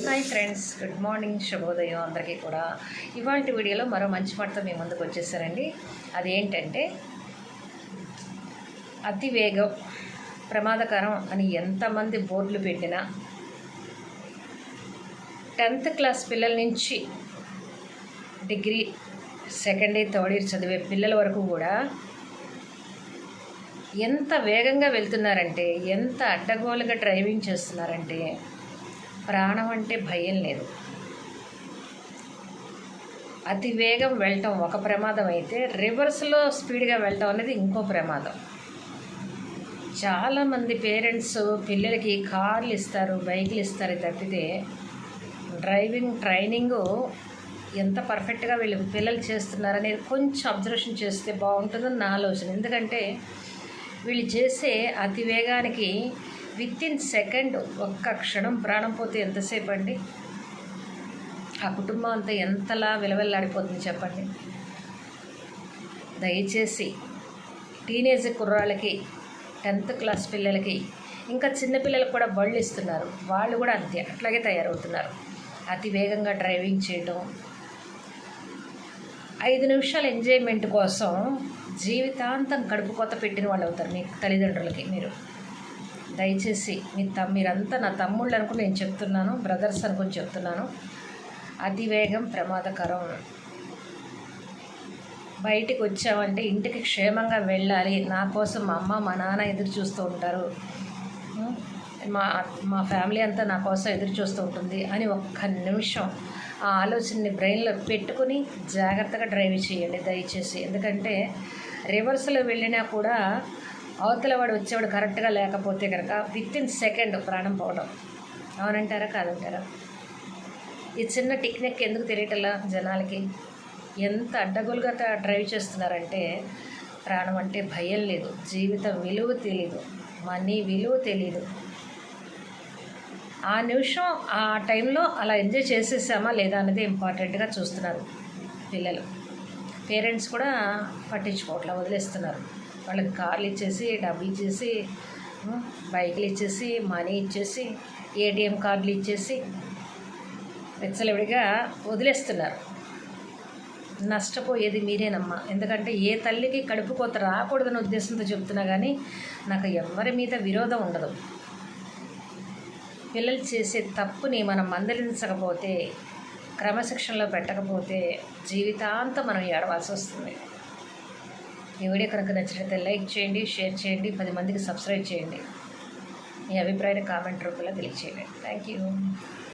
Hi friends, good morning, శుభోదయం అందరికీ కూడా. ఇవాళ వీడియోలో మరో మంచి మాటతో మీ ముందుకు వచ్చేసారండి. అదేంటంటే అతి వేగం ప్రమాదకరం అని ఎంతమంది బోర్డులు పెట్టినా 10th క్లాస్ పిల్లల నుంచి degree second year third year చదివే పిల్లల వరకు కూడా ఎంత వేగంగా వెళ్తున్నారంటే, ఎంత అడ్డగోలుగా డ్రైవింగ్ చేస్తున్నారంటే ప్రాణం అంటే భయం లేదు. అతి వేగం వెళ్ళటం ఒక ప్రమాదం అయితే, రివర్స్లో స్పీడ్గా వెళ్ళటం అనేది ఇంకో ప్రమాదం. చాలామంది పేరెంట్స్ పిల్లలకి కార్లు ఇస్తారు, బైకులు ఇస్తారు తప్పితే డ్రైవింగ్ ట్రైనింగు ఎంత పర్ఫెక్ట్గా వీళ్ళు పిల్లలు చేస్తున్నారనేది కొంచెం అబ్జర్వేషన్ చేస్తే బాగుంటుందని నా ఆలోచన. ఎందుకంటే వీళ్ళు చేసే అతి వేగానికి వితిన్ సెకండ్ ఒక్క క్షణం ప్రాణం పోతే ఎంతసేపు అండి? ఆ కుటుంబం అంతా ఎంతలా విలవెల్లాడిపోతుంది చెప్పండి. దయచేసి టీనేజ్ కుర్రాళ్ళకి, 10th క్లాస్ పిల్లలకి, ఇంకా చిన్నపిల్లలకు కూడా బళ్ళు ఇస్తున్నారు. వాళ్ళు కూడా అంతే, అట్లాగే తయారవుతున్నారు. అతి వేగంగా డ్రైవింగ్ చేయటం, 5 నిమిషాల ఎంజాయ్మెంట్ కోసం జీవితాంతం కడుపు కొత్త పెట్టిన వాళ్ళు అవుతారు మీ తల్లిదండ్రులకి. మీరు దయచేసి మీరంతా నా తమ్ముళ్ళు అనుకుని నేను చెప్తున్నాను, బ్రదర్స్ అనుకుని చెప్తున్నాను. అతి వేగం ప్రమాదకరం. బయటికి వచ్చామంటే ఇంటికి క్షేమంగా వెళ్ళాలి, నా కోసం మా అమ్మ మా నాన్న ఎదురు చూస్తూ ఉంటారు, మా ఫ్యామిలీ అంతా నా కోసం ఎదురు చూస్తూ ఉంటుంది అని ఒక్క నిమిషం ఆ ఆలోచనని బ్రెయిన్లో పెట్టుకుని జాగ్రత్తగా డ్రైవ్ చేయండి దయచేసి. ఎందుకంటే రివర్స్లో వెళ్ళినా కూడా అవతల వాడు వచ్చేవాడు కరెక్ట్గా లేకపోతే కనుక వితిన్ సెకండ్ ప్రాణం పోవడం. అవునంటారా కాదంటారా? ఈ చిన్న టెక్నిక్ ఎందుకు తెలియటలా జనాలకి? ఎంత అడ్డగోలుగా డ్రైవ్ చేస్తున్నారంటే ప్రాణం అంటే భయం లేదు, జీవితం విలువ తెలీదు, మనీ విలువ తెలీదు. ఆ నిమిషం ఆ టైంలో అలా ఎంజాయ్ చేసేసామా లేదా అనేది ఇంపార్టెంట్గా చూస్తున్నారు పిల్లలు. పేరెంట్స్ కూడా పట్టించుకోవట్లా, వదిలేస్తున్నారు. వాళ్ళకి కార్లు ఇచ్చేసి, డబ్బులు ఇచ్చేసి, బైకులు ఇచ్చేసి, మనీ ఇచ్చేసి, ఏటీఎం కార్డులు ఇచ్చేసి విచ్చలవిడిగా వదిలేస్తున్నారు. నష్టపోయేది మీరేనమ్మా. ఎందుకంటే ఏ తల్లికి కడుపు కోత రాకూడదని ఉద్దేశంతో చెప్తున్నా కానీ నాకు ఎవరి మీద విరోధం ఉండదు. పిల్లలు చేసే తప్పుని మనం మందలించకపోతే, క్రమశిక్షణలో పెట్టకపోతే జీవితాంతం మనం ఏడవాల్సి వస్తుంది. ఈ వీడియో కనుక నచ్చినట్లయితే లైక్ చేయండి, షేర్ చేయండి, 10 మందికి సబ్స్క్రైబ్ చేయండి. మీ అభిప్రాయాన్ని కామెంట్ రూపంలో తెలియచేయండి. Thank you.